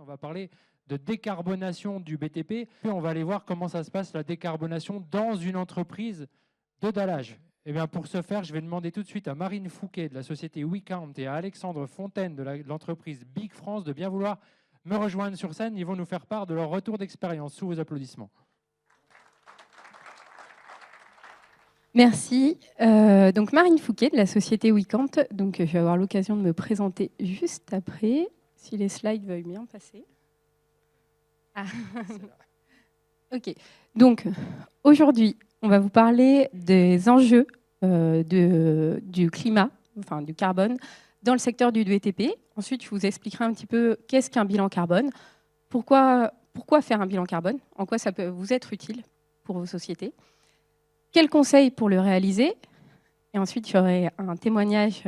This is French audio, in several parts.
va parler de décarbonation du BTP. Puis on va aller voir comment ça se passe, la décarbonation dans une entreprise de dallage. Et bien pour ce faire, je vais demander tout de suite à Marine Fouquet de la société WeCount et à Alexandre Fontaine de l'entreprise Big France de bien vouloir me rejoindre sur scène. Ils vont nous faire part de leur retour d'expérience sous vos applaudissements. Merci. Donc Marine Fouquet de la société WeCount. Donc je vais avoir l'occasion de me présenter juste après, si les slides veulent bien passer. Ah. Ok. Donc aujourd'hui, on va vous parler des enjeux du climat, enfin du carbone, dans le secteur du BTP. Ensuite, je vous expliquerai un petit peu qu'est-ce qu'un bilan carbone, pourquoi faire un bilan carbone, en quoi ça peut vous être utile pour vos sociétés, quels conseils pour le réaliser. Et ensuite, j'aurai un témoignage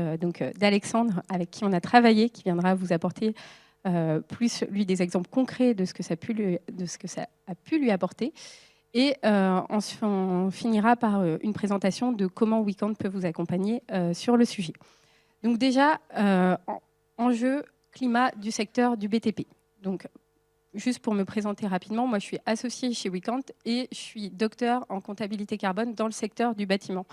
d'Alexandre avec qui on a travaillé, qui viendra vous apporter plus lui des exemples concrets de ce que ça a pu lui apporter. Et on finira par une présentation de comment WeCount peut vous accompagner sur le sujet. Donc déjà, enjeu climat du secteur du BTP. Donc, juste pour me présenter rapidement, moi je suis associée chez WeCount et je suis docteur en comptabilité carbone dans le secteur du bâtiment.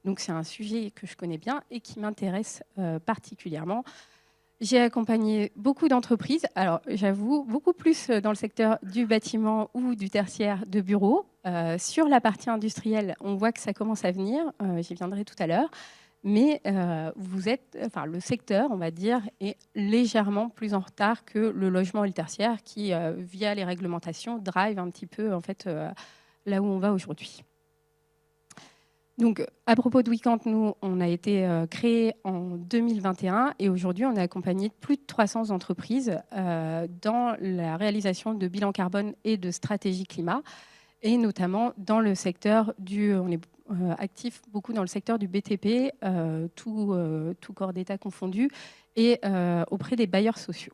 Donc c'est un sujet que je connais bien et qui m'intéresse particulièrement. J'ai accompagné beaucoup d'entreprises, alors j'avoue, beaucoup plus dans le secteur du bâtiment ou du tertiaire de bureaux. Sur la partie industrielle, on voit que ça commence à venir, j'y viendrai tout à l'heure, mais le secteur, on va dire, est légèrement plus en retard que le logement et le tertiaire qui, via les réglementations, drive un petit peu en fait, là où on va aujourd'hui. Donc, à propos de WeCount, nous, on a été créé en 2021 et aujourd'hui, on a accompagné plus de 300 entreprises dans la réalisation de bilans carbone et de stratégie climat, et notamment dans le secteur on est actif beaucoup dans le secteur du BTP, tout corps d'État confondu, et auprès des bailleurs sociaux.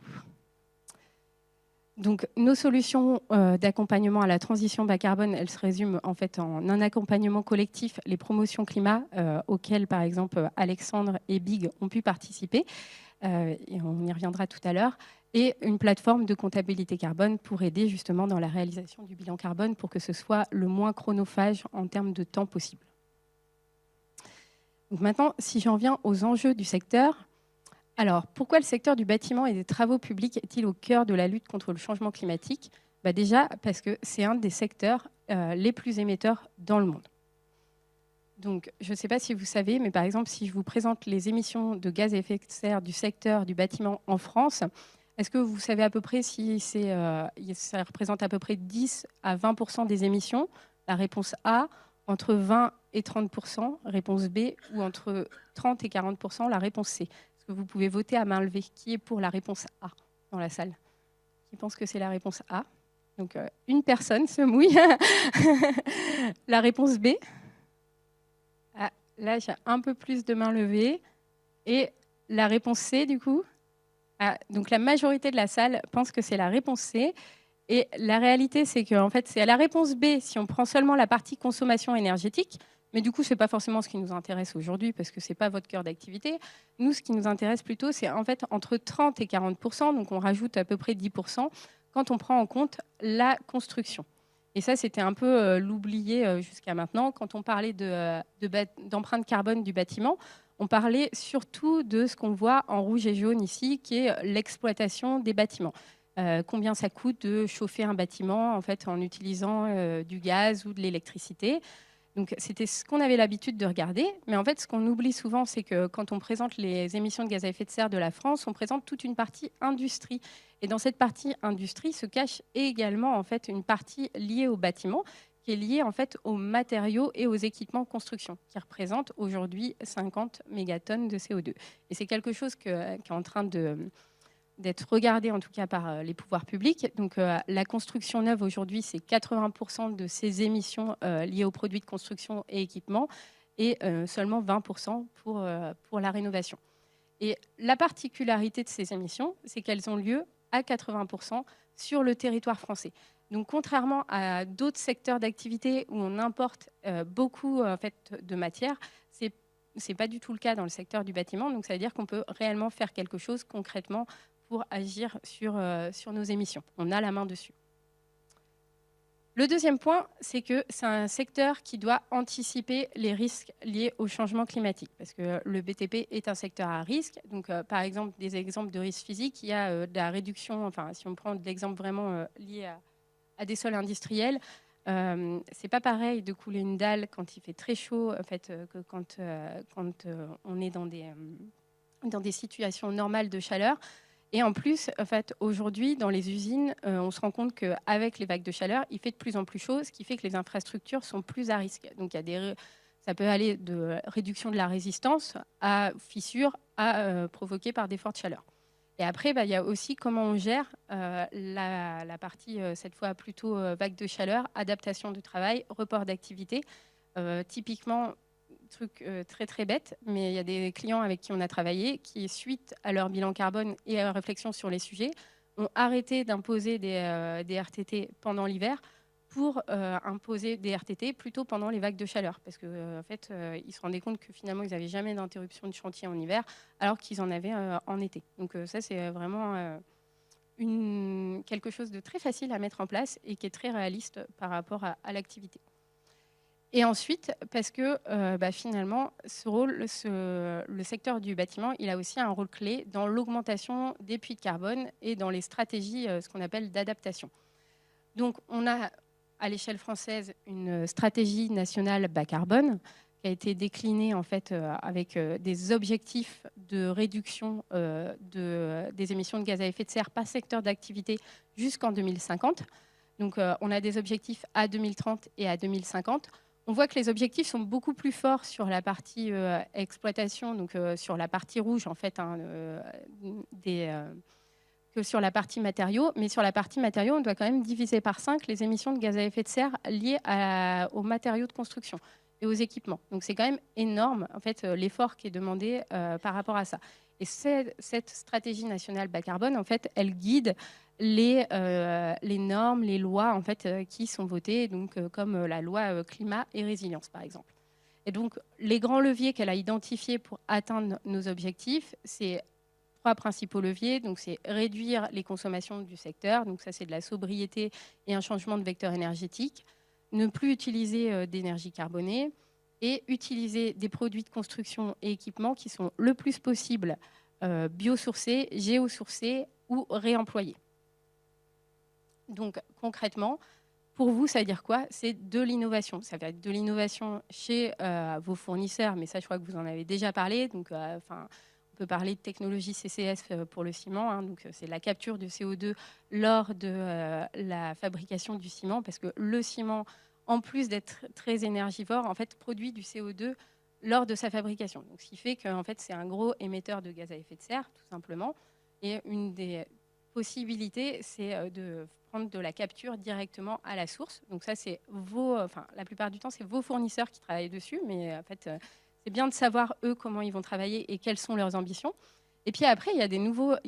Donc, nos solutions d'accompagnement à la transition bas carbone, elles se résument en fait en un accompagnement collectif, les promotions climat auxquelles, par exemple, Alexandre et Big ont pu participer, et on y reviendra tout à l'heure, et une plateforme de comptabilité carbone pour aider justement dans la réalisation du bilan carbone pour que ce soit le moins chronophage en termes de temps possible. Donc maintenant, si j'en viens aux enjeux du secteur, alors, pourquoi le secteur du bâtiment et des travaux publics est-il au cœur de la lutte contre le changement climatique ? Déjà, parce que c'est un des secteurs les plus émetteurs dans le monde. Donc, je ne sais pas si vous savez, mais par exemple, si je vous présente les émissions de gaz à effet de serre du secteur du bâtiment en France, est-ce que vous savez à peu près si ça représente à peu près 10 à 20% des émissions ? La réponse A, entre 20 et 30%, réponse B, ou entre 30 et 40%, la réponse C. Vous pouvez voter à main levée. Qui est pour la réponse A dans la salle? Qui pense que c'est la réponse A? Donc, une personne se mouille. La réponse B? Ah, là, j'ai un peu plus de mains levées. Et la réponse C, du coup? Donc, la majorité de la salle pense que c'est la réponse C. Et la réalité, c'est que en fait, c'est à la réponse B si on prend seulement la partie consommation énergétique. Mais du coup, ce n'est pas forcément ce qui nous intéresse aujourd'hui parce que ce n'est pas votre cœur d'activité. Nous, ce qui nous intéresse plutôt, c'est en fait entre 30 et 40%, donc on rajoute à peu près 10% quand on prend en compte la construction. Et ça, c'était un peu l'oublié jusqu'à maintenant. Quand on parlait d'empreinte carbone du bâtiment, on parlait surtout de ce qu'on voit en rouge et jaune ici, qui est l'exploitation des bâtiments. Combien ça coûte de chauffer un bâtiment en fait, en utilisant du gaz ou de l'électricité. Donc, c'était ce qu'on avait l'habitude de regarder. Mais en fait, ce qu'on oublie souvent, c'est que quand on présente les émissions de gaz à effet de serre de la France, on présente toute une partie industrie. Et dans cette partie industrie se cache également en fait, une partie liée au bâtiment, qui est liée en fait, aux matériaux et aux équipements de construction, qui représente aujourd'hui 50 mégatonnes de CO2. Et c'est quelque chose qui est en train d'être regardé en tout cas par les pouvoirs publics. Donc la construction neuve aujourd'hui, c'est 80% de ces émissions liées aux produits de construction et équipements et seulement 20% pour la rénovation. Et la particularité de ces émissions, c'est qu'elles ont lieu à 80% sur le territoire français. Donc contrairement à d'autres secteurs d'activité où on importe beaucoup en fait, de matières, ce n'est pas du tout le cas dans le secteur du bâtiment. Donc ça veut dire qu'on peut réellement faire quelque chose concrètement pour agir sur nos émissions. On a la main dessus. Le deuxième point, c'est que c'est un secteur qui doit anticiper les risques liés au changement climatique, parce que le BTP est un secteur à risque. Donc, par exemple, des exemples de risques physiques, il y a de la réduction, enfin, si on prend de l'exemple vraiment lié à des sols industriels, c'est pas pareil de couler une dalle quand il fait très chaud, en fait, que quand on est dans des situations normales de chaleur. Et en plus, en fait, aujourd'hui, dans les usines, on se rend compte qu'avec les vagues de chaleur, il fait de plus en plus chaud, ce qui fait que les infrastructures sont plus à risque. Donc, ça peut aller de réduction de la résistance à fissures provoquées par des fortes chaleurs. Et après, il y a aussi comment on gère la partie, cette fois plutôt vague de chaleur, adaptation du travail, report d'activité. Typiquement, truc très très bête, mais il y a des clients avec qui on a travaillé qui, suite à leur bilan carbone et à leur réflexion sur les sujets, ont arrêté d'imposer des RTT pendant l'hiver pour imposer des RTT plutôt pendant les vagues de chaleur. Parce qu'en fait, ils se rendaient compte que finalement, ils n'avaient jamais d'interruption de chantier en hiver, alors qu'ils en avaient en été. Donc ça, c'est vraiment quelque chose de très facile à mettre en place et qui est très réaliste par rapport à l'activité. Et ensuite, parce que finalement, le secteur du bâtiment, il a aussi un rôle clé dans l'augmentation des puits de carbone et dans les stratégies, ce qu'on appelle d'adaptation. Donc, on a à l'échelle française une stratégie nationale bas carbone qui a été déclinée en fait avec des objectifs de réduction des émissions de gaz à effet de serre par secteur d'activité jusqu'en 2050. Donc, on a des objectifs à 2030 et à 2050. On voit que les objectifs sont beaucoup plus forts sur la partie exploitation, donc sur la partie rouge en fait, que sur la partie matériaux. Mais sur la partie matériaux, on doit quand même diviser par 5 les émissions de gaz à effet de serre liées aux matériaux de construction et aux équipements. Donc c'est quand même énorme en fait l'effort qui est demandé par rapport à ça. Et cette stratégie nationale bas carbone, en fait, elle guide les normes, les lois en fait, qui sont votées, donc, comme la loi climat et résilience, par exemple. Et donc, les grands leviers qu'elle a identifiés pour atteindre nos objectifs, c'est 3 principaux leviers. Donc, c'est réduire les consommations du secteur. Donc, ça, c'est de la sobriété et un changement de vecteur énergétique. Ne plus utiliser d'énergie carbonée et utiliser des produits de construction et équipements qui sont le plus possible biosourcés, géosourcés ou réemployés. Donc, concrètement, pour vous, ça veut dire quoi? C'est de l'innovation. Ça va être de l'innovation chez vos fournisseurs, mais ça, je crois que vous en avez déjà parlé. Donc, on peut parler de technologie CCS pour le ciment. Hein, donc, c'est la capture de CO2 lors de la fabrication du ciment, parce que le ciment, en plus d'être très énergivore, en fait, produit du CO2 lors de sa fabrication. Donc, ce qui fait qu'en fait, c'est un gros émetteur de gaz à effet de serre, tout simplement. Et une des possibilités, c'est de prendre de la capture directement à la source. Donc ça, c'est la plupart du temps, c'est vos fournisseurs qui travaillent dessus, mais en fait, c'est bien de savoir eux comment ils vont travailler et quelles sont leurs ambitions. Et puis après, il y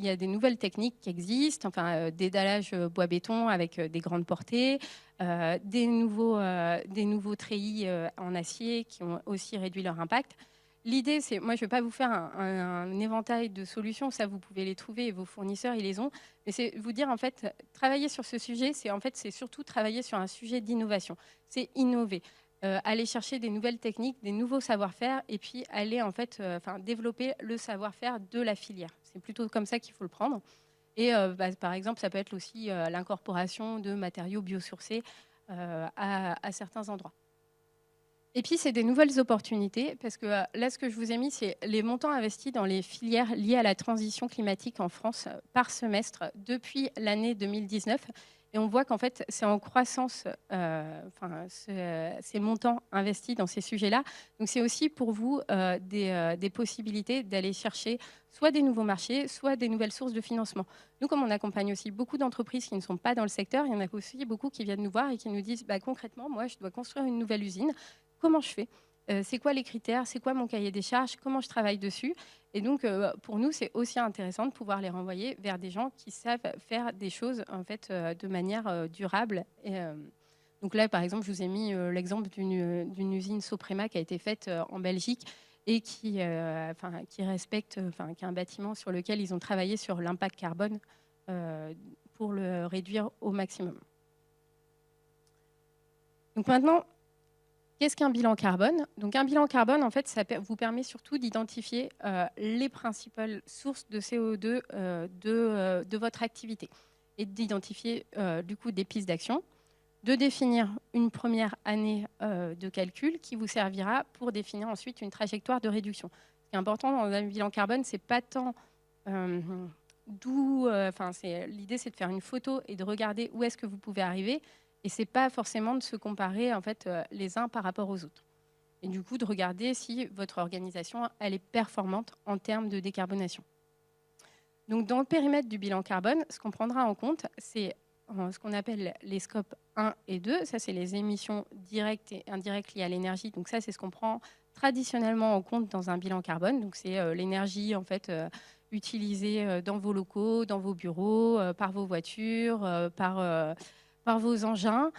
a des nouvelles techniques qui existent, d'édalage bois-béton avec des grandes portées, des nouveaux treillis en acier qui ont aussi réduit leur impact. L'idée, c'est, moi, je ne vais pas vous faire un éventail de solutions, ça, vous pouvez les trouver et vos fournisseurs, ils les ont. Mais c'est vous dire, en fait, travailler sur ce sujet, c'est surtout travailler sur un sujet d'innovation. C'est innover, aller chercher des nouvelles techniques, des nouveaux savoir-faire, et puis aller, en fait, développer le savoir-faire de la filière. C'est plutôt comme ça qu'il faut le prendre. Et par exemple, ça peut être aussi l'incorporation de matériaux biosourcés à certains endroits. Et puis, c'est des nouvelles opportunités, parce que là, ce que je vous ai mis, c'est les montants investis dans les filières liées à la transition climatique en France par semestre depuis l'année 2019. Et on voit qu'en fait, c'est en croissance, ces montants investis dans ces sujets-là. Donc, c'est aussi pour vous des possibilités d'aller chercher soit des nouveaux marchés, soit des nouvelles sources de financement. Nous, comme on accompagne aussi beaucoup d'entreprises qui ne sont pas dans le secteur, il y en a aussi beaucoup qui viennent nous voir et qui nous disent concrètement, moi, je dois construire une nouvelle usine. Comment je fais? C'est quoi les critères? C'est quoi mon cahier des charges? Comment je travaille dessus? Et donc, pour nous, c'est aussi intéressant de pouvoir les renvoyer vers des gens qui savent faire des choses en fait, de manière durable. Et, donc là, par exemple, je vous ai mis l'exemple d'une usine Soprema qui a été faite en Belgique et qui respecte, qui est un bâtiment sur lequel ils ont travaillé sur l'impact carbone pour le réduire au maximum. Donc maintenant, qu'est-ce qu'un bilan carbone? Donc un bilan carbone, en fait, ça vous permet surtout d'identifier les principales sources de CO2 de votre activité et d'identifier du coup des pistes d'action, de définir une première année de calcul qui vous servira pour définir ensuite une trajectoire de réduction. Ce qui est important dans un bilan carbone, c'est pas tant l'idée, c'est de faire une photo et de regarder où est-ce que vous pouvez arriver. Et ce n'est pas forcément de se comparer en fait, les uns par rapport aux autres. Et du coup, de regarder si votre organisation elle est performante en termes de décarbonation. Donc, dans le périmètre du bilan carbone, ce qu'on prendra en compte, c'est ce qu'on appelle les scopes 1 et 2. Ça, c'est les émissions directes et indirectes liées à l'énergie. Donc, ça, c'est ce qu'on prend traditionnellement en compte dans un bilan carbone. Donc, c'est l'énergie en fait, utilisée dans vos locaux, dans vos bureaux, par vos voitures, par vos engins,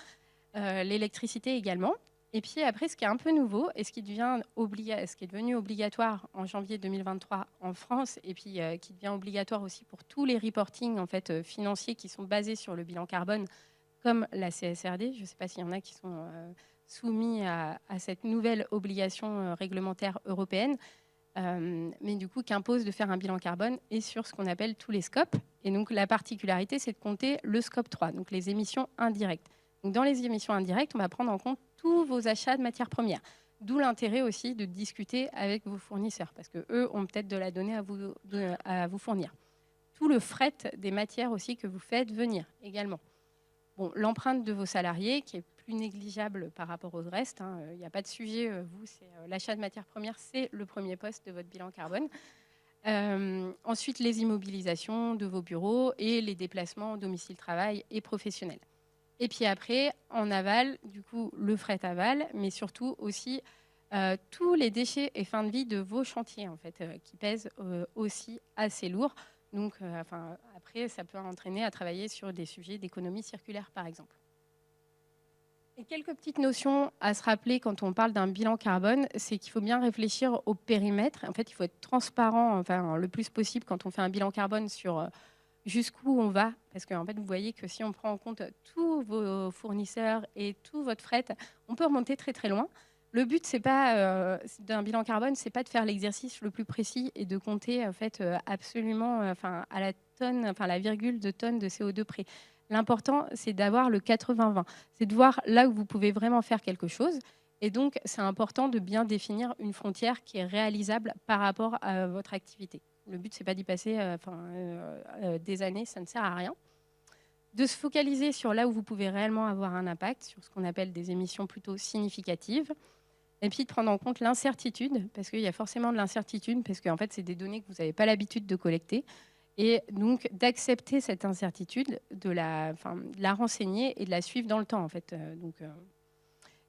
l'électricité également. Et puis après, ce qui est un peu nouveau et ce qui est devenu obligatoire en janvier 2023 en France et puis qui devient obligatoire aussi pour tous les reportings en fait, financiers qui sont basés sur le bilan carbone, comme la CSRD. Je ne sais pas s'il y en a qui sont soumis à cette nouvelle obligation réglementaire européenne. Mais du coup, qui impose de faire un bilan carbone et sur ce qu'on appelle tous les scopes. Et donc, la particularité, c'est de compter le scope 3, donc les émissions indirectes. Donc, dans les émissions indirectes, on va prendre en compte tous vos achats de matières premières. D'où l'intérêt aussi de discuter avec vos fournisseurs, parce qu'eux ont peut-être de la donnée à vous fournir. Tout le fret des matières aussi que vous faites venir également. Bon, l'empreinte de vos salariés, qui est plus négligeable par rapport au reste. Il n'y a pas de sujet, vous, c'est l'achat de matières premières, c'est le premier poste de votre bilan carbone. Ensuite, les immobilisations de vos bureaux et les déplacements domicile-travail et professionnels. Et puis après, en aval, du coup, le fret aval, mais surtout aussi tous les déchets et fins de vie de vos chantiers, en fait, qui pèsent aussi assez lourd. Donc, après, ça peut entraîner à travailler sur des sujets d'économie circulaire, par exemple. Et quelques petites notions à se rappeler quand on parle d'un bilan carbone, c'est qu'il faut bien réfléchir au périmètre. En fait, il faut être transparent, le plus possible quand on fait un bilan carbone sur jusqu'où on va. Parce que en fait, vous voyez que si on prend en compte tous vos fournisseurs et tout votre fret, on peut remonter très très loin. Le but, c'est pas d'un bilan carbone, c'est pas de faire l'exercice le plus précis et de compter en fait absolument, à la tonne, la virgule de tonne de CO2 près. L'important, c'est d'avoir le 80-20. C'est de voir là où vous pouvez vraiment faire quelque chose. Et donc, c'est important de bien définir une frontière qui est réalisable par rapport à votre activité. Le but, c'est pas d'y passer des années, ça ne sert à rien. De se focaliser sur là où vous pouvez réellement avoir un impact, sur ce qu'on appelle des émissions plutôt significatives. Et puis de prendre en compte l'incertitude, parce qu'il y a forcément de l'incertitude, parce qu'en fait, c'est des données que vous n'avez pas l'habitude de collecter. Et donc d'accepter cette incertitude, de la renseigner et de la suivre dans le temps, en fait.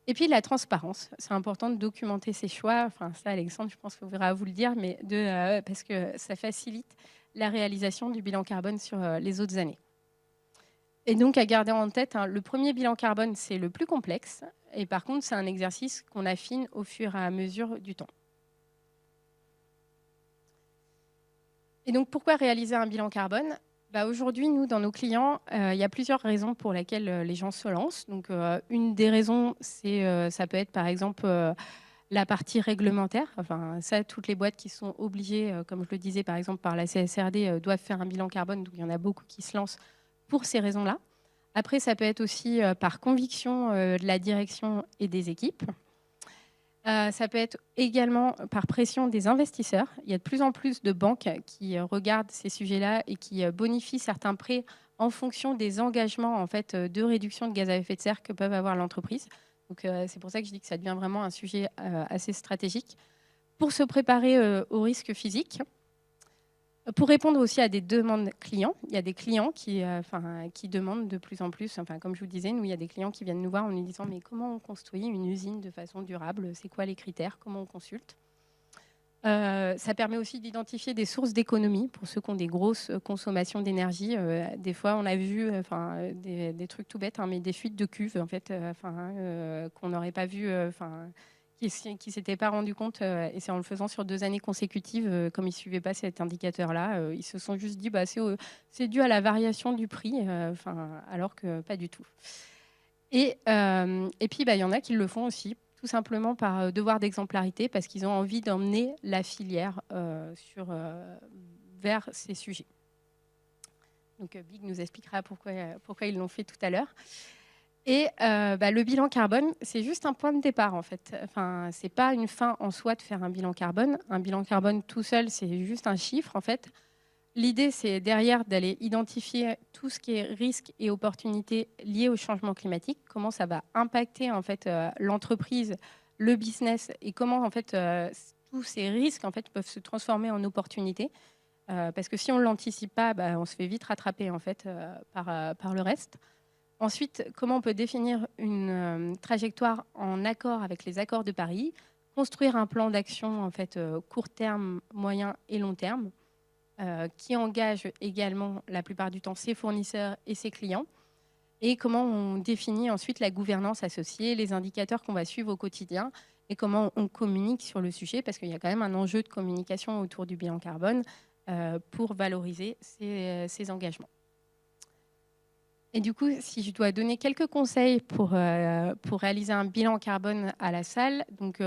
Et puis la transparence. C'est important de documenter ses choix. Ça, Alexandre, je pense qu'il faudra vous le dire, mais parce que ça facilite la réalisation du bilan carbone sur les autres années. Et donc, à garder en tête, le premier bilan carbone, c'est le plus complexe. Et par contre, c'est un exercice qu'on affine au fur et à mesure du temps. Et donc, pourquoi réaliser un bilan carbone ? Aujourd'hui, nous, dans nos clients, il y a plusieurs raisons pour lesquelles les gens se lancent. Donc, une des raisons, ça peut être, par exemple, la partie réglementaire. Ça, toutes les boîtes qui sont obligées, comme je le disais, par exemple, par la CSRD, doivent faire un bilan carbone. Donc, il y en a beaucoup qui se lancent pour ces raisons-là. Après, ça peut être aussi par conviction de la direction et des équipes. Ça peut être également par pression des investisseurs. Il y a de plus en plus de banques qui regardent ces sujets-là et qui bonifient certains prêts en fonction des engagements en fait, de réduction de gaz à effet de serre que peuvent avoir l'entreprise. Donc, c'est pour ça que je dis que ça devient vraiment un sujet assez stratégique. Pour se préparer aux risques physiques, pour répondre aussi à des demandes clients, il y a des clients qui demandent de plus en plus, comme je vous disais, nous, il y a des clients qui viennent nous voir en nous disant « mais comment on construit une usine de façon durable ? C'est quoi les critères ? Comment on consulte ?» Ça permet aussi d'identifier des sources d'économie pour ceux qui ont des grosses consommations d'énergie. Des fois, on a vu des trucs tout bêtes, mais des fuites de cuves en fait, qu'on n'aurait pas vu, qui ne s'étaient pas rendus compte, et c'est en le faisant sur 2 années consécutives, comme ils ne suivaient pas cet indicateur-là, ils se sont juste dit bah, c'est dû à la variation du prix, alors que pas du tout. Et puis, bah, y en a qui le font aussi, tout simplement par devoir d'exemplarité, parce qu'ils ont envie d'emmener la filière vers ces sujets. Donc, Big nous expliquera pourquoi ils l'ont fait tout à l'heure. Et le bilan carbone, c'est juste un point de départ, en fait. Enfin, c'est pas une fin en soi de faire un bilan carbone. Un bilan carbone tout seul, c'est juste un chiffre, en fait. L'idée, c'est derrière d'aller identifier tout ce qui est risques et opportunités liés au changement climatique, comment ça va impacter en fait l'entreprise, le business, et comment en fait tous ces risques en fait peuvent se transformer en opportunités. Parce que si on ne l'anticipe pas, on se fait vite rattraper en fait par le reste. Ensuite, comment on peut définir une trajectoire en accord avec les accords de Paris, construire un plan d'action en fait court terme, moyen et long terme. Qui engage également la plupart du temps ses fournisseurs et ses clients, et comment on définit ensuite la gouvernance associée, les indicateurs qu'on va suivre au quotidien, et comment on communique sur le sujet, parce qu'il y a quand même un enjeu de communication autour du bilan carbone pour valoriser ces engagements. Et du coup, si je dois donner quelques conseils pour réaliser un bilan carbone à la salle, donc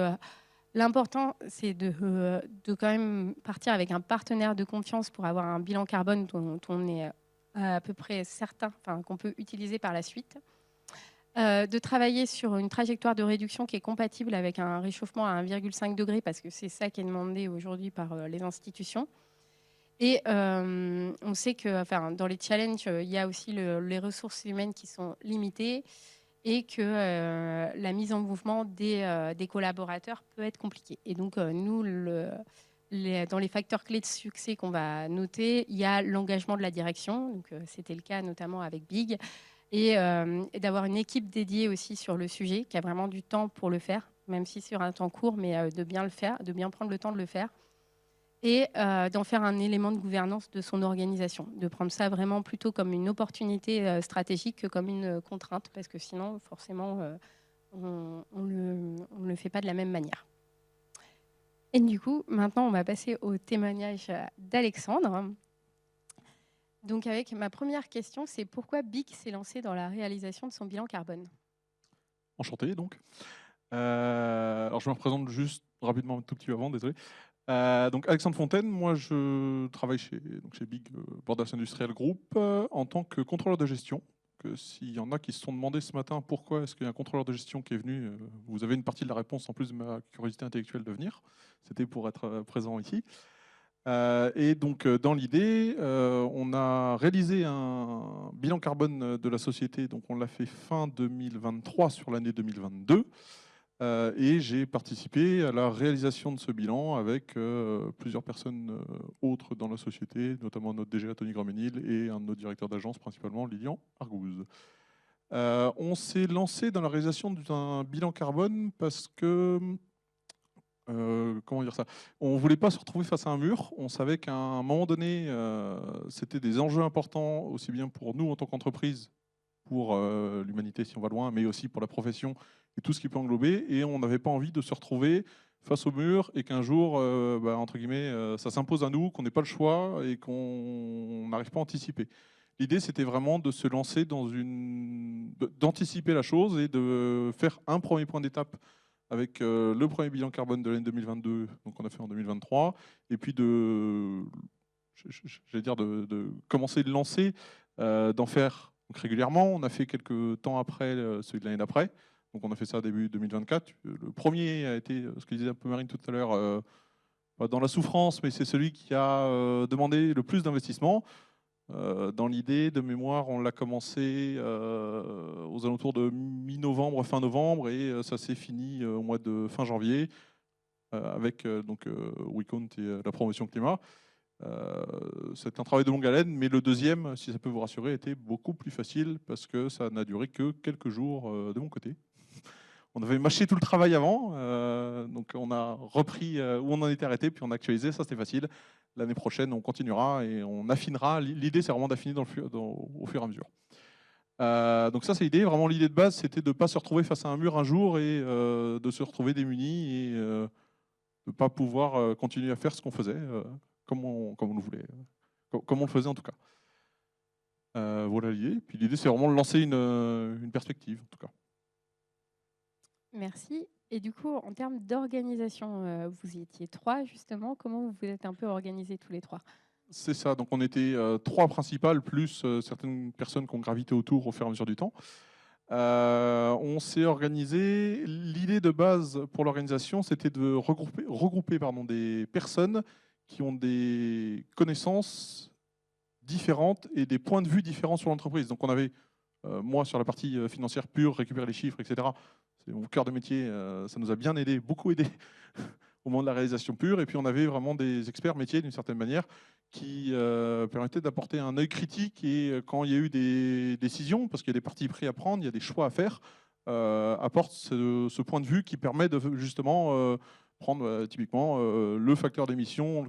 l'important, c'est de quand même partir avec un partenaire de confiance pour avoir un bilan carbone dont on est à peu près certain, qu'on peut utiliser par la suite. De travailler sur une trajectoire de réduction qui est compatible avec un réchauffement à 1,5 degré, parce que c'est ça qui est demandé aujourd'hui par les institutions. Et on sait que dans les challenges, il y a aussi les ressources humaines qui sont limitées, et que la mise en mouvement des collaborateurs peut être compliquée. Et donc, nous, dans les facteurs clés de succès qu'on va noter, il y a l'engagement de la direction. Donc, c'était le cas notamment avec Big. Et d'avoir une équipe dédiée aussi sur le sujet, qui a vraiment du temps pour le faire, même si sur un temps court, mais de bien le faire, de bien prendre le temps de le faire. Et d'en faire un élément de gouvernance de son organisation, de prendre ça vraiment plutôt comme une opportunité stratégique que comme une contrainte, parce que sinon, forcément, on ne le fait pas de la même manière. Et du coup, maintenant, on va passer au témoignage d'Alexandre. Donc, avec ma première question, c'est pourquoi Big s'est lancé dans la réalisation de son bilan carbone? Enchanté, donc. Alors, je me représente juste rapidement un tout petit peu avant, désolé. Donc Alexandre Fontaine, moi je travaille chez Big Bordas Industrial Group en tant que contrôleur de gestion. S'il y en a qui se sont demandé ce matin pourquoi est-ce qu'il y a un contrôleur de gestion qui est venu, vous avez une partie de la réponse en plus de ma curiosité intellectuelle de venir. C'était pour être présent ici. Et donc dans l'idée, on a réalisé un bilan carbone de la société. Donc on l'a fait fin 2023 sur l'année 2022. Et j'ai participé à la réalisation de ce bilan avec plusieurs personnes autres dans la société, notamment notre DG Tony Gramenil et un de nos directeurs d'agence, principalement Lilian Argouze. On s'est lancé dans la réalisation d'un bilan carbone parce que, comment dire ça, on ne voulait pas se retrouver face à un mur. On savait qu'à un moment donné, c'était des enjeux importants, aussi bien pour nous en tant qu'entreprise, pour l'humanité si on va loin, mais aussi pour la profession et tout ce qui peut englober. Et on n'avait pas envie de se retrouver face au mur et qu'un jour, entre guillemets, ça s'impose à nous, qu'on n'ait pas le choix et qu'on n'arrive pas à anticiper. L'idée, c'était vraiment de se lancer d'anticiper la chose et de faire un premier point d'étape avec le premier bilan carbone de l'année 2022, donc on a fait en 2023, et puis de commencer de lancer, d'en faire donc régulièrement. On a fait quelques temps après celui de l'année d'après. Donc on a fait ça début 2024. Le premier a été, ce que disait un peu Marine tout à l'heure, dans la souffrance, mais c'est celui qui a demandé le plus d'investissement. Dans l'idée de mémoire, on l'a commencé aux alentours de mi-novembre, fin novembre, et ça s'est fini au mois de fin janvier avec WeCount et la promotion climat. C'est un travail de longue haleine, mais le deuxième, si ça peut vous rassurer, était beaucoup plus facile parce que ça n'a duré que quelques jours de mon côté. On avait mâché tout le travail avant, donc on a repris où on en était arrêté, puis on a actualisé, ça c'était facile. L'année prochaine, on continuera et on affinera. L'idée, c'est vraiment d'affiner au fur et à mesure. Donc ça, c'est l'idée. Vraiment, l'idée de base, c'était de ne pas se retrouver face à un mur un jour et de se retrouver démunis et de ne pas pouvoir continuer à faire ce qu'on faisait comme on le voulait, comme on le faisait en tout cas. Voilà l'idée. Puis l'idée, c'est vraiment de lancer une perspective, en tout cas. Merci. Et du coup, en termes d'organisation, vous y étiez 3 justement. Comment vous vous êtes un peu organisés tous les 3? C'est ça. Donc on était 3 principales, plus certaines personnes qui ont gravité autour au fur et à mesure du temps. On s'est organisé. L'idée de base pour l'organisation, c'était de regrouper des personnes qui ont des connaissances différentes et des points de vue différents sur l'entreprise. Donc on avait, moi sur la partie financière pure, récupérer les chiffres, etc. C'est mon cœur de métier, ça nous a bien aidé, beaucoup aidé au moment de la réalisation pure. Et puis on avait vraiment des experts métiers d'une certaine manière qui permettaient d'apporter un œil critique et quand il y a eu des décisions, parce qu'il y a des partis pris à prendre, il y a des choix à faire, apporte ce point de vue qui permet de justement prendre typiquement le facteur d'émission,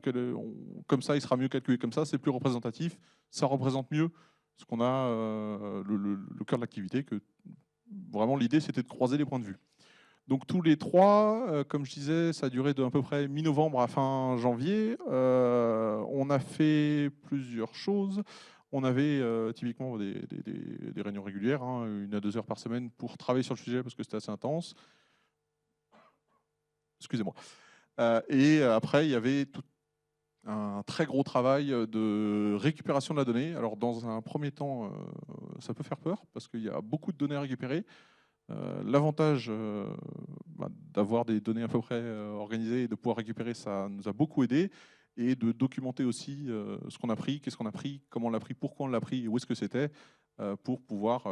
comme ça il sera mieux calculé comme ça, c'est plus représentatif, ça représente mieux ce qu'on a le cœur de l'activité. Que vraiment l'idée c'était de croiser les points de vue. Donc tous les 3, comme je disais, ça a duré de à peu près mi-novembre à fin janvier. On a fait plusieurs choses. On avait typiquement des réunions régulières, 1 à 2 heures par semaine pour travailler sur le sujet parce que c'était assez intense. Excusez-moi. Et après, il y avait tout un très gros travail de récupération de la donnée. Alors dans un premier temps, ça peut faire peur parce qu'il y a beaucoup de données à récupérer. L'avantage d'avoir des données à peu près organisées et de pouvoir récupérer, ça nous a beaucoup aidé. Et de documenter aussi ce qu'on a pris, qu'est-ce qu'on a pris, comment on l'a pris, pourquoi on l'a pris et où est-ce que c'était, pour pouvoir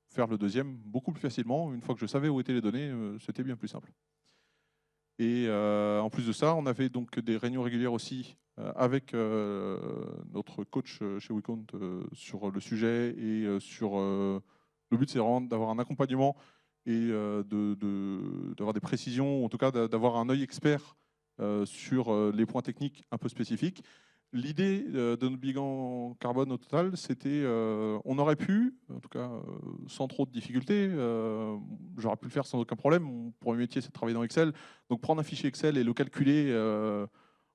faire le deuxième beaucoup plus facilement. Une fois que je savais où étaient les données, c'était bien plus simple. Et en plus de ça, on avait donc des réunions régulières aussi avec notre coach chez WeCount sur le sujet et sur le but, c'est vraiment d'avoir un accompagnement et d'avoir des précisions, en tout cas d'avoir un œil expert sur les points techniques un peu spécifiques. L'idée de notre bilan carbone au total, c'était, on aurait pu, en tout cas sans trop de difficultés, j'aurais pu le faire sans aucun problème. Mon premier métier, c'est de travailler dans Excel. Donc prendre un fichier Excel et le calculer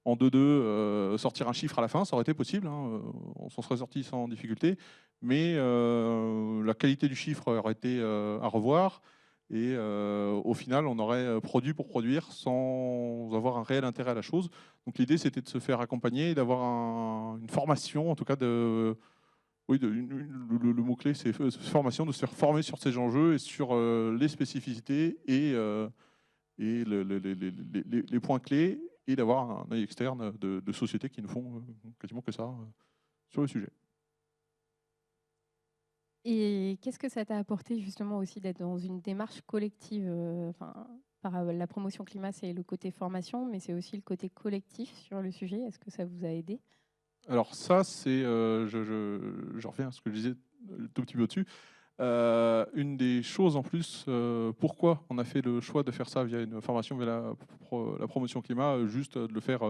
en 2-2, sortir un chiffre à la fin, ça aurait été possible. On s'en serait sorti sans difficulté. Mais la qualité du chiffre aurait été à revoir. Et au final, on aurait produit pour produire sans avoir un réel intérêt à la chose. Donc l'idée, c'était de se faire accompagner et d'avoir une formation, en tout cas oui, le mot-clé, c'est formation, de se faire former sur ces enjeux et sur les spécificités et les points clés, et d'avoir un œil externe de sociétés qui ne font quasiment que ça sur le sujet. Et qu'est-ce que ça t'a apporté justement aussi d'être dans une démarche collective par la promotion climat, c'est le côté formation, mais c'est aussi le côté collectif sur le sujet. Est-ce que ça vous a aidé? Alors ça, c'est, je reviens à ce que je disais tout petit peu au-dessus. Une des choses en plus, pourquoi on a fait le choix de faire ça via une formation via la promotion climat, juste de le faire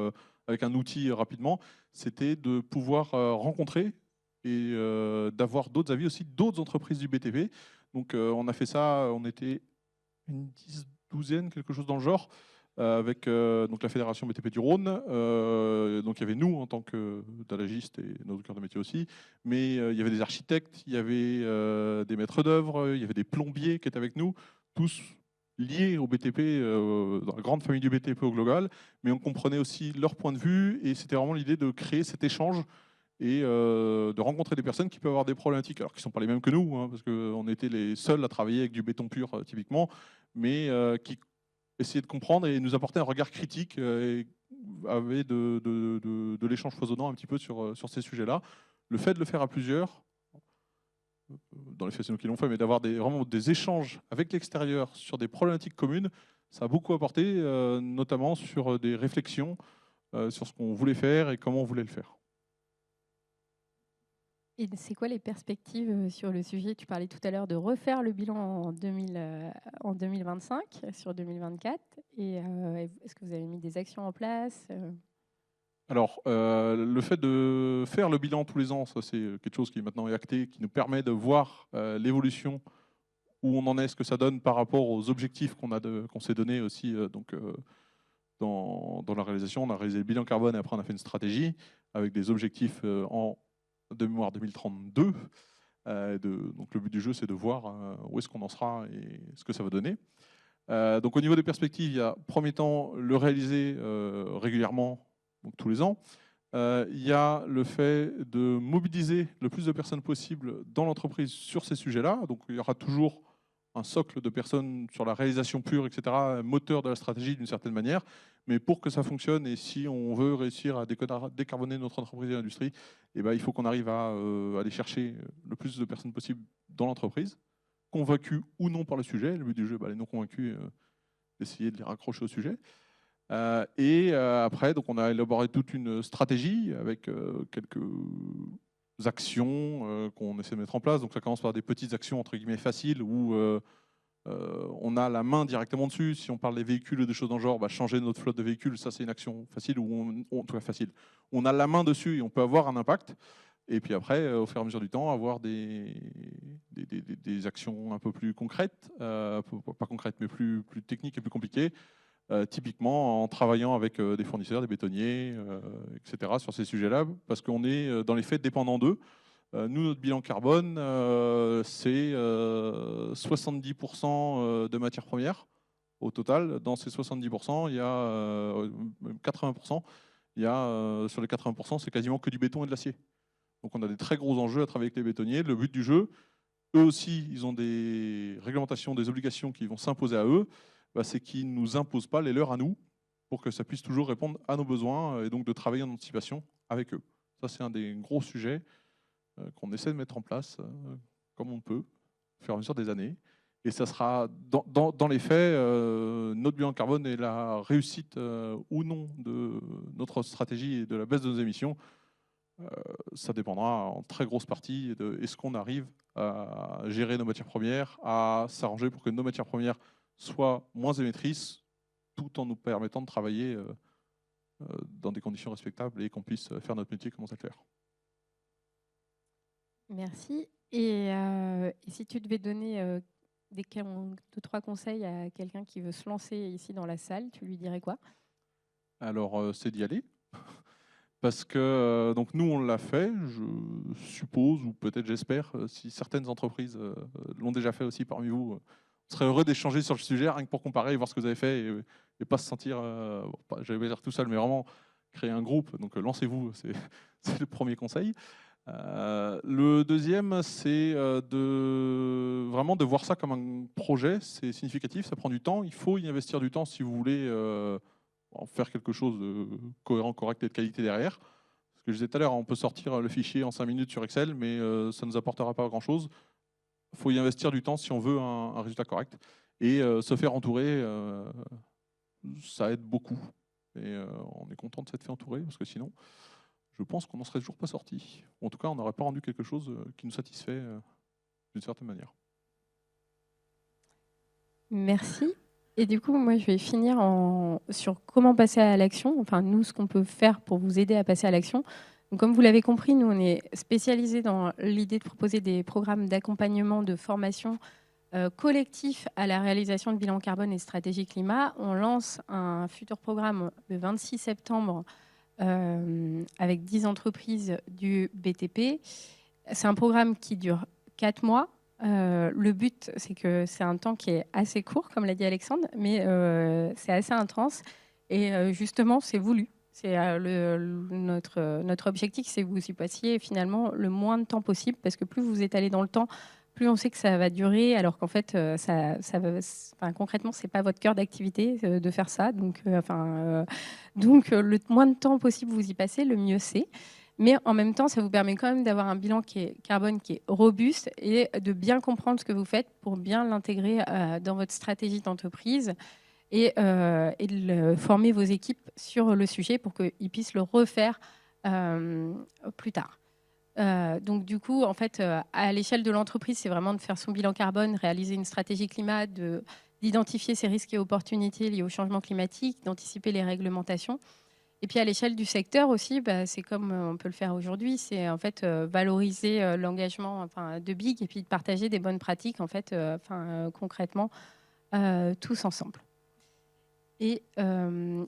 avec un outil rapidement, c'était de pouvoir rencontrer et d'avoir d'autres avis aussi, d'autres entreprises du BTP. Donc on a fait ça, on était une douzaine, quelque chose dans le genre, avec donc la Fédération BTP du Rhône. Donc il y avait nous en tant que dalagistes et notre cœur de métier aussi, mais il y avait des architectes, il y avait des maîtres d'œuvre, il y avait des plombiers qui étaient avec nous, tous liés au BTP, dans la grande famille du BTP au global, mais on comprenait aussi leur point de vue et c'était vraiment l'idée de créer cet échange et de rencontrer des personnes qui peuvent avoir des problématiques, alors qui ne sont pas les mêmes que nous, parce qu'on était les seuls à travailler avec du béton pur typiquement, mais qui essayaient de comprendre et nous apporter un regard critique et avait de l'échange foisonnant un petit peu sur ces sujets-là. Le fait de le faire à plusieurs, dans les faits c'est nous qui l'ont fait, mais d'avoir vraiment des échanges avec l'extérieur sur des problématiques communes, ça a beaucoup apporté, notamment sur des réflexions sur ce qu'on voulait faire et comment on voulait le faire. Et c'est quoi les perspectives sur le sujet? Tu parlais tout à l'heure de refaire le bilan en 2025, sur 2024. Et est-ce que vous avez mis des actions en place? Alors, le fait de faire le bilan tous les ans, ça c'est quelque chose qui maintenant est acté, qui nous permet de voir l'évolution, où on en est, ce que ça donne par rapport aux objectifs qu'on s'est donnés aussi. Dans la réalisation, on a réalisé le bilan carbone et après on a fait une stratégie avec des objectifs de mémoire 2032. Donc le but du jeu, c'est de voir où est-ce qu'on en sera et ce que ça va donner. Donc au niveau des perspectives, il y a, premier temps, le réaliser régulièrement, donc tous les ans. Il y a le fait de mobiliser le plus de personnes possible dans l'entreprise sur ces sujets-là. Donc il y aura toujours un socle de personnes sur la réalisation pure, etc., moteur de la stratégie d'une certaine manière. Mais pour que ça fonctionne, et si on veut réussir à décarboner notre entreprise et l'industrie, eh ben, il faut qu'on arrive à aller chercher le plus de personnes possible dans l'entreprise, convaincus ou non par le sujet. Le but du jeu, les non convaincus, d'essayer de les raccrocher au sujet. Après, donc on a élaboré toute une stratégie avec quelques actions qu'on essaie de mettre en place. Donc ça commence par des petites actions entre guillemets faciles où on a la main directement dessus. Si on parle des véhicules ou des choses dans le genre, changer notre flotte de véhicules, ça c'est une action facile où on a la main dessus et on peut avoir un impact. Et puis après, au fur et à mesure du temps, avoir des actions un peu plus concrètes, pas concrètes, mais plus techniques et plus compliquées. Typiquement en travaillant avec des fournisseurs, des bétonniers, etc. sur ces sujets-là, parce qu'on est dans les faits dépendant d'eux. Nous, notre bilan carbone, c'est 70% de matières premières au total. Dans ces 70%, il y a 80%. Il y a, sur les 80%, c'est quasiment que du béton et de l'acier. Donc on a des très gros enjeux à travailler avec les bétonniers. Le but du jeu, eux aussi, ils ont des réglementations, des obligations qui vont s'imposer à eux. C'est qu'ils ne nous imposent pas les leurs à nous pour que ça puisse toujours répondre à nos besoins et donc de travailler en anticipation avec eux. Ça, c'est un des gros sujets qu'on essaie de mettre en place comme on peut, au fur et à mesure des années. Et ça sera, dans les faits, notre bilan carbone et la réussite ou non de notre stratégie et de la baisse de nos émissions, ça dépendra en très grosse partie de est-ce qu'on arrive à gérer nos matières premières, à s'arranger pour que nos matières premières soient moins émettrices, tout en nous permettant de travailler dans des conditions respectables et qu'on puisse faire notre métier comme on sait le faire. Merci. Et si tu devais donner 2-3 conseils à quelqu'un qui veut se lancer ici dans la salle, tu lui dirais quoi? Alors, c'est d'y aller. Parce que donc nous, on l'a fait, je suppose, ou peut-être j'espère, si certaines entreprises l'ont déjà fait aussi parmi vous, on serait heureux d'échanger sur le sujet, rien que pour comparer et voir ce que vous avez fait et pas se sentir, j'allais pas dire tout seul, mais vraiment créer un groupe. Donc lancez-vous, c'est le premier conseil. Le deuxième, c'est vraiment de voir ça comme un projet, c'est significatif, ça prend du temps, il faut y investir du temps si vous voulez en faire quelque chose de cohérent, correct et de qualité derrière. Ce que je disais tout à l'heure, on peut sortir le fichier en 5 minutes sur Excel, mais ça ne nous apportera pas grand-chose. Il faut y investir du temps si on veut un résultat correct. Et se faire entourer, ça aide beaucoup. Et on est content de s'être fait entourer, parce que sinon, je pense qu'on n'en serait toujours pas sorti. En tout cas, on n'aurait pas rendu quelque chose qui nous satisfait d'une certaine manière. Merci. Et du coup, moi, je vais finir sur comment passer à l'action. Enfin, nous, ce qu'on peut faire pour vous aider à passer à l'action. Donc, comme vous l'avez compris, nous, on est spécialisés dans l'idée de proposer des programmes d'accompagnement, de formation collectif à la réalisation de bilan carbone et stratégie climat. On lance un futur programme le 26 septembre avec 10 entreprises du BTP. C'est un programme qui dure 4 mois. Le but, c'est que c'est un temps qui est assez court, comme l'a dit Alexandre, mais c'est assez intense. Et justement, c'est voulu. C'est notre objectif, c'est que vous y passiez finalement le moins de temps possible, parce que plus vous étalez dans le temps, plus on sait que ça va durer, alors qu'en fait, concrètement, c'est pas votre cœur d'activité de faire ça. Donc, le moins de temps possible vous y passez, le mieux c'est. Mais en même temps, ça vous permet quand même d'avoir un bilan carbone qui est robuste et de bien comprendre ce que vous faites pour bien l'intégrer dans votre stratégie d'entreprise et de former vos équipes sur le sujet pour qu'ils puissent le refaire plus tard. Donc du coup, en fait, à l'échelle de l'entreprise, c'est vraiment de faire son bilan carbone, réaliser une stratégie climat, d'identifier ses risques et opportunités liés au changement climatique, d'anticiper les réglementations. Et puis à l'échelle du secteur aussi, c'est comme on peut le faire aujourd'hui, c'est en fait valoriser l'engagement de Big et puis de partager des bonnes pratiques en fait, concrètement tous ensemble. Et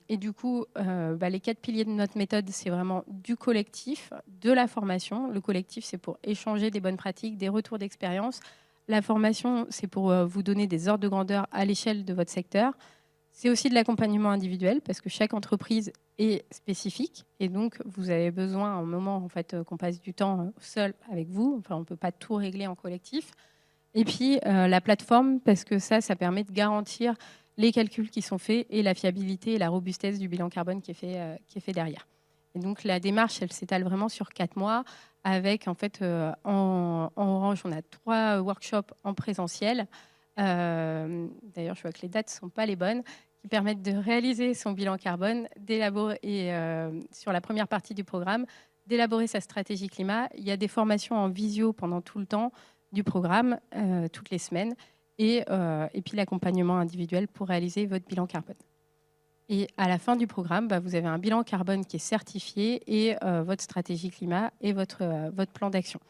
du coup, les 4 piliers de notre méthode, c'est vraiment du collectif, de la formation. Le collectif, c'est pour échanger des bonnes pratiques, des retours d'expérience. La formation, c'est pour vous donner des ordres de grandeur à l'échelle de votre secteur. C'est aussi de l'accompagnement individuel parce que chaque entreprise est spécifique et donc vous avez besoin, à un moment en fait, qu'on passe du temps seul avec vous. Enfin, on ne peut pas tout régler en collectif. Et puis la plateforme, parce que ça permet de garantir les calculs qui sont faits et la fiabilité et la robustesse du bilan carbone qui est fait derrière. Et donc la démarche, elle s'étale vraiment sur 4 mois avec en fait en Orange, on a 3 workshops en présentiel. D'ailleurs, je vois que les dates ne sont pas les bonnes, qui permettent de réaliser son bilan carbone, d'élaborer sur la première partie du programme, d'élaborer sa stratégie climat. Il y a des formations en visio pendant tout le temps du programme, toutes les semaines, et puis l'accompagnement individuel pour réaliser votre bilan carbone. Et à la fin du programme, vous avez un bilan carbone qui est certifié et votre stratégie climat et votre plan d'action.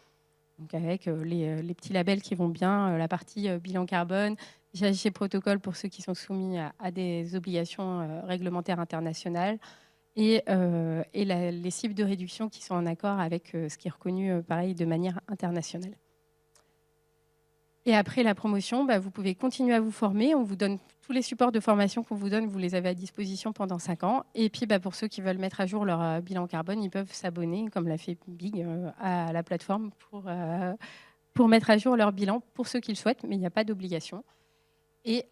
Donc avec les petits labels qui vont bien, la partie bilan carbone, GHG protocole pour ceux qui sont soumis à des obligations réglementaires internationales et les cibles de réduction qui sont en accord avec ce qui est reconnu pareil de manière internationale. Et après la promotion, vous pouvez continuer à vous former. On vous donne tous les supports de formation qu'on vous donne, vous les avez à disposition pendant 5 ans. Et puis pour ceux qui veulent mettre à jour leur bilan carbone, ils peuvent s'abonner, comme l'a fait Big, à la plateforme pour mettre à jour leur bilan, pour ceux qui le souhaitent, mais il n'y a pas d'obligation. Et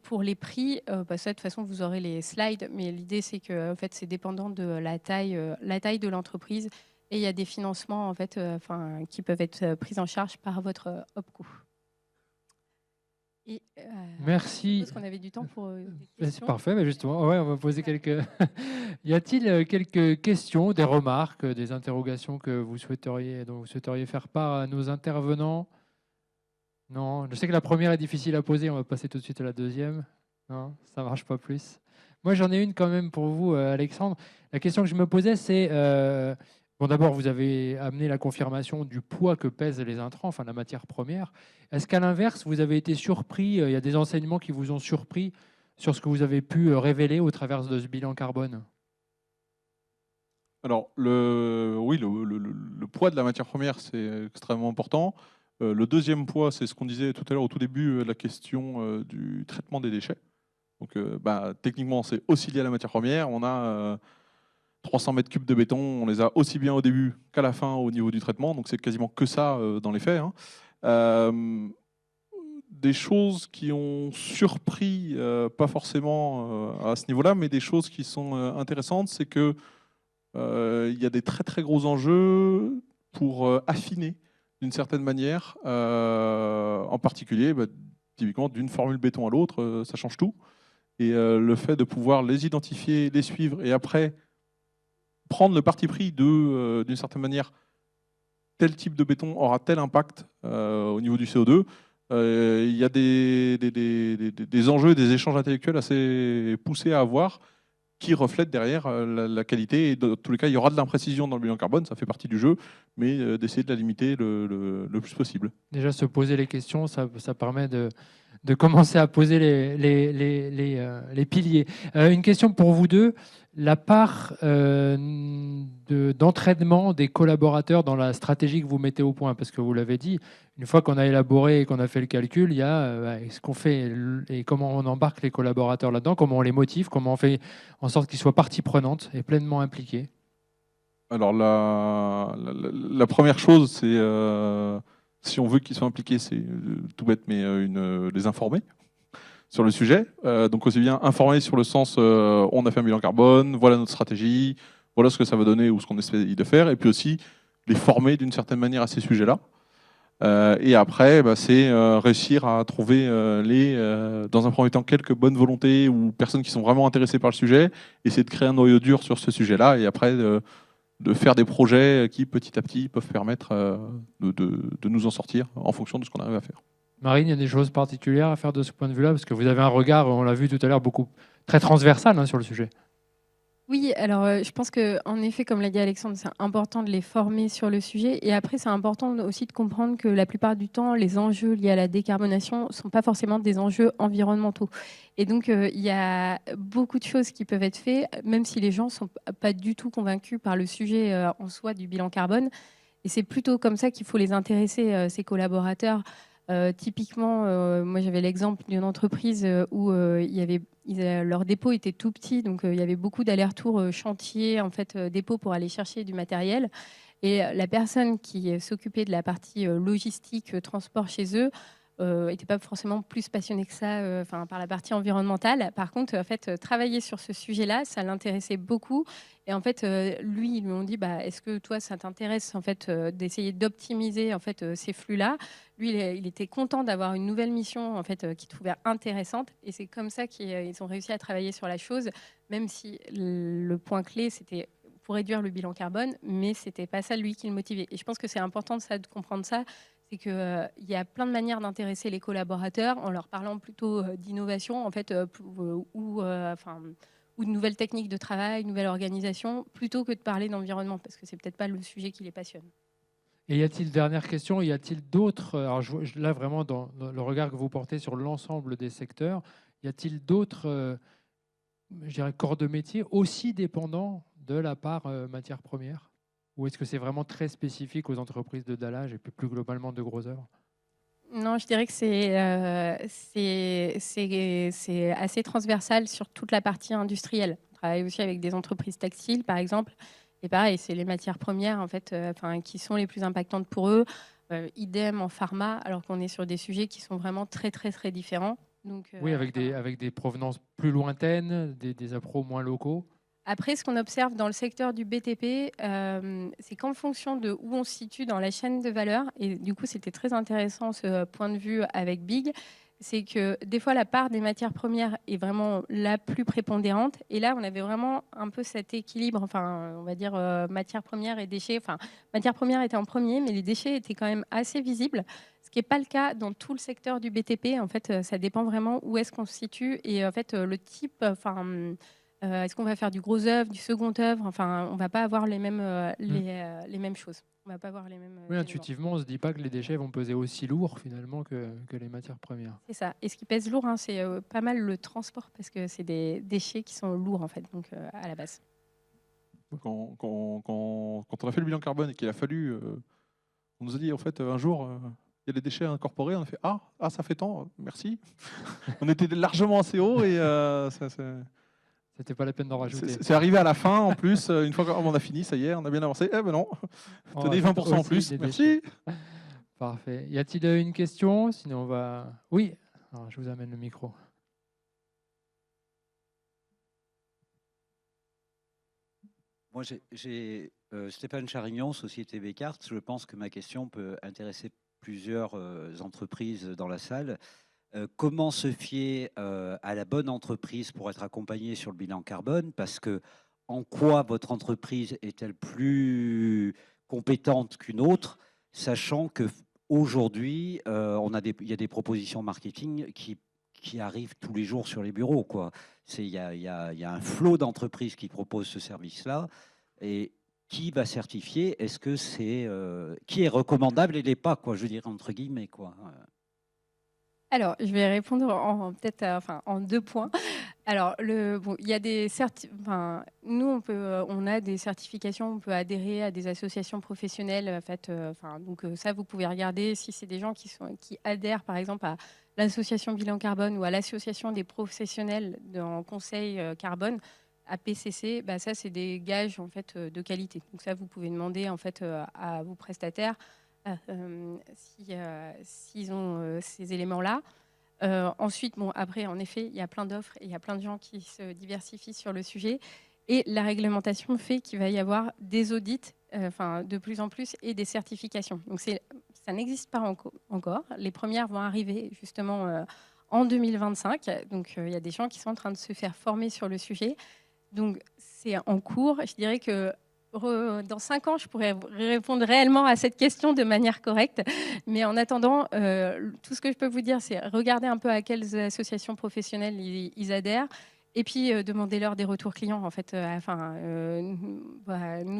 pour les prix, ça, de toute façon, vous aurez les slides, mais l'idée, c'est que en fait, c'est dépendant de la taille de l'entreprise. Et il y a des financements en fait, qui peuvent être pris en charge par votre OPCO. Et, merci. Je pense qu'on avait du temps pour des C'est questions. parfait, mais justement, on va poser quelques. Y a-t-il quelques questions, des remarques, des interrogations dont vous souhaiteriez faire part à nos intervenants? Non, je sais que la première est difficile à poser, on va passer tout de suite à la deuxième. Non, ça marche pas plus. Moi, j'en ai une quand même pour vous, Alexandre. La question que je me posais, c'est bon, d'abord, vous avez amené la confirmation du poids que pèsent les intrants, la matière première. Est-ce qu'à l'inverse, vous avez été surpris, il y a des enseignements qui vous ont surpris sur ce que vous avez pu révéler au travers de ce bilan carbone? Alors, le poids de la matière première, c'est extrêmement important. Le deuxième poids, c'est ce qu'on disait tout à l'heure au tout début, la question du traitement des déchets. Donc, techniquement, c'est aussi lié à la matière première. On a 300 mètres cubes de béton, on les a aussi bien au début qu'à la fin au niveau du traitement. Donc, c'est quasiment que ça dans les faits. Des choses qui ont surpris, pas forcément à ce niveau-là, mais des choses qui sont intéressantes, c'est que il y a des très très gros enjeux pour affiner d'une certaine manière, en particulier, typiquement d'une formule béton à l'autre, ça change tout. Et le fait de pouvoir les identifier, les suivre et après prendre le parti pris d'une certaine manière, tel type de béton aura tel impact au niveau du CO2, il y a des enjeux, des échanges intellectuels assez poussés à avoir qui reflètent derrière la qualité. Et dans tous les cas, il y aura de l'imprécision dans le bilan carbone, ça fait partie du jeu, mais d'essayer de la limiter le plus possible. Déjà, se poser les questions, ça permet de commencer à poser les piliers. Une question pour vous deux. La part d'entraînement des collaborateurs dans la stratégie que vous mettez au point, parce que vous l'avez dit, une fois qu'on a élaboré et qu'on a fait le calcul, il y a ce qu'on fait et comment on embarque les collaborateurs là-dedans, comment on les motive, comment on fait en sorte qu'ils soient partie prenante et pleinement impliqués. Alors la première chose, c'est si on veut qu'ils soient impliqués, c'est tout bête, mais les informer sur le sujet. Donc aussi bien informer sur le sens, on a fait un bilan carbone, voilà notre stratégie, voilà ce que ça va donner ou ce qu'on essaie de faire, et puis aussi les former d'une certaine manière à ces sujets-là. Et après, c'est réussir à trouver dans un premier temps quelques bonnes volontés ou personnes qui sont vraiment intéressées par le sujet, essayer de créer un noyau dur sur ce sujet-là, et après de faire des projets qui petit à petit peuvent permettre de nous en sortir en fonction de ce qu'on arrive à faire. Marine, il y a des choses particulières à faire de ce point de vue-là, parce que vous avez un regard, on l'a vu tout à l'heure, très transversal sur le sujet. Oui, alors je pense qu'en effet, comme l'a dit Alexandre, c'est important de les former sur le sujet. Et après, c'est important aussi de comprendre que la plupart du temps, les enjeux liés à la décarbonation ne sont pas forcément des enjeux environnementaux. Et donc, il y a beaucoup de choses qui peuvent être faites, même si les gens ne sont pas du tout convaincus par le sujet en soi du bilan carbone. Et c'est plutôt comme ça qu'il faut les intéresser, ces collaborateurs. Typiquement, moi j'avais l'exemple d'une entreprise où leur dépôt était tout petit, donc il y avait beaucoup d'allers-retours chantier, en fait, dépôt pour aller chercher du matériel. Et la personne qui s'occupait de la partie logistique, transport chez eux, n'était pas forcément plus passionnée que ça par la partie environnementale. Par contre, en fait, travailler sur ce sujet-là, ça l'intéressait beaucoup. Et en fait, lui, ils lui ont dit, est-ce que toi, ça t'intéresse en fait d'essayer d'optimiser en fait ces flux-là? Lui, il était content d'avoir une nouvelle mission en fait qu'il trouvait intéressante. Et c'est comme ça qu'ils ont réussi à travailler sur la chose, même si le point clé, c'était pour réduire le bilan carbone, mais c'était pas ça lui qui le motivait. Et je pense que c'est important de comprendre ça, c'est qu'il y a plein de manières d'intéresser les collaborateurs en leur parlant plutôt d'innovation en fait, ou de nouvelles techniques de travail, nouvelle organisation, plutôt que de parler d'environnement, parce que c'est peut-être pas le sujet qui les passionne. Et y a-t-il, dernière question, y a-t-il d'autres, alors là vraiment dans le regard que vous portez sur l'ensemble des secteurs, y a-t-il d'autres, je dirais, corps de métier aussi dépendants de la part matière première? Ou est-ce que c'est vraiment très spécifique aux entreprises de dallage et plus globalement de gros œuvres? Non, je dirais que c'est assez transversal sur toute la partie industrielle. On travaille aussi avec des entreprises textiles, par exemple. Et pareil, c'est les matières premières en fait, qui sont les plus impactantes pour eux. Idem en pharma, alors qu'on est sur des sujets qui sont vraiment très, très, très différents. Donc, Oui, avec des provenances plus lointaines, des appros moins locaux. Après, ce qu'on observe dans le secteur du BTP, c'est qu'en fonction de où on se situe dans la chaîne de valeur, et du coup, c'était très intéressant ce point de vue avec Big, c'est que des fois, la part des matières premières est vraiment la plus prépondérante. Et là, on avait vraiment un peu cet équilibre, enfin, on va dire matières premières et déchets. Enfin, matières premières étaient en premier, mais les déchets étaient quand même assez visibles. Ce qui n'est pas le cas dans tout le secteur du BTP. En fait, ça dépend vraiment où est-ce qu'on se situe et en fait, le type, est-ce qu'on va faire du gros œuvre, du second œuvre? Enfin, on ne va pas avoir les mêmes, les mêmes choses. On va pas avoir les mêmes Oui, éléments. intuitivement, on ne se dit pas que les déchets vont peser aussi lourd finalement que les matières premières. C'est ça. Et ce qui pèse lourd, c'est pas mal le transport parce que c'est des déchets qui sont lourds en fait, donc à la base. Quand on a fait le bilan carbone et qu'il a fallu, on nous a dit en fait un jour, il y a des déchets incorporés, on a fait ça fait tant, merci. On était largement assez haut et C'était pas la peine d'en rajouter. c'est arrivé à la fin en plus, une fois qu'on a fini, ça y est, on a bien avancé. Eh ben non, tenez 20% en plus, merci. Parfait. Y a-t-il une question? Sinon on va... Oui, alors, je vous amène le micro. Moi, j'ai Stéphane Charignon, Société Bécart. Je pense que ma question peut intéresser plusieurs entreprises dans la salle. Comment se fier à la bonne entreprise pour être accompagnée sur le bilan carbone? Parce que en quoi votre entreprise est-elle plus compétente qu'une autre, sachant que aujourd'hui, il y a des propositions marketing qui arrivent tous les jours sur les bureaux, quoi. Il y a un flot d'entreprises qui proposent ce service-là. Et qui va certifier? Est-ce que c'est qui est recommandable et n'est pas, quoi, je veux dire, entre guillemets, quoi. Alors, je vais répondre peut-être en 2 points. Alors, il y a des nous, on a des certifications, on peut adhérer à des associations professionnelles. En fait, donc ça, vous pouvez regarder si c'est des gens qui adhèrent, par exemple, à l'association Bilan Carbone ou à l'association des professionnels en conseil carbone, APCC. Ça, c'est des gages en fait de qualité. Donc ça, vous pouvez demander en fait à vos prestataires s'ils ont ces éléments-là. Ensuite, après, en effet, il y a plein d'offres et il y a plein de gens qui se diversifient sur le sujet. Et la réglementation fait qu'il va y avoir des audits, de plus en plus, et des certifications. Donc, ça n'existe pas encore. Les premières vont arriver justement en 2025. Donc, il y a des gens qui sont en train de se faire former sur le sujet. Donc, c'est en cours. Je dirais que dans 5 ans, je pourrais répondre réellement à cette question de manière correcte. Mais en attendant, tout ce que je peux vous dire, c'est regarder un peu à quelles associations professionnelles ils adhèrent Et puis, demandez-leur des retours clients. En fait, nous,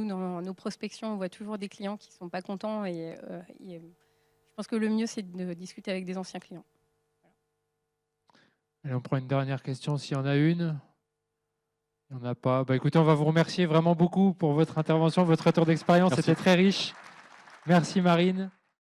dans nos prospections, on voit toujours des clients qui ne sont pas contents. Je pense que le mieux, c'est de discuter avec des anciens clients. Et on prend une dernière question s'il y en a une. Il n'y en a pas. Écoutez, on va vous remercier vraiment beaucoup pour votre intervention, votre retour d'expérience. Merci. C'était très riche. Merci Marine.